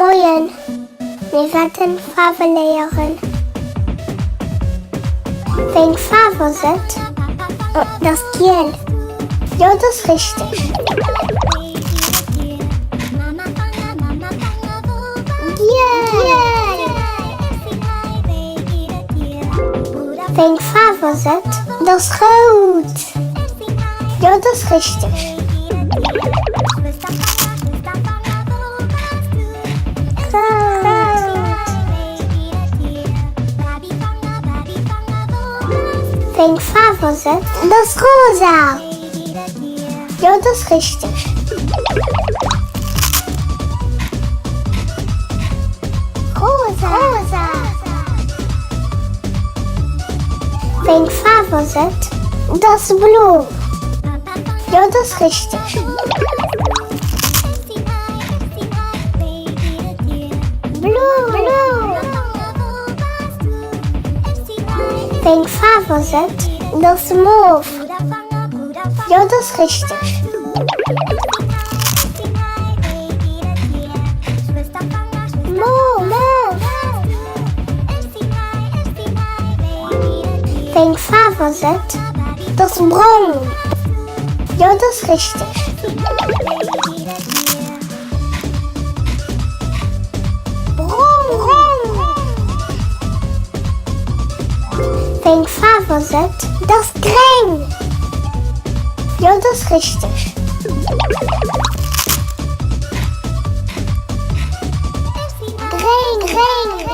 Moin. Wir werden Farbe lernen. Welche Farbe sind? Das Gel. Ja, das ist richtig. Gel. Welche Farbe sind? Das ist Rot. Ja, das ist richtig. Welche Farbe sind? Das Rosa. Ja, das ist richtig. Rosa. Welche Farbe sind? Das Blau. Ja, das ist richtig. Blau. Welche Farbe sind? Das Mauve. Ja, das ist richtig. Mauve. Welche Farbe sind? Das Braun. Ja, das ist richtig. Welche Farbe sind? Das Grün. Ja, das ist richtig. Grün.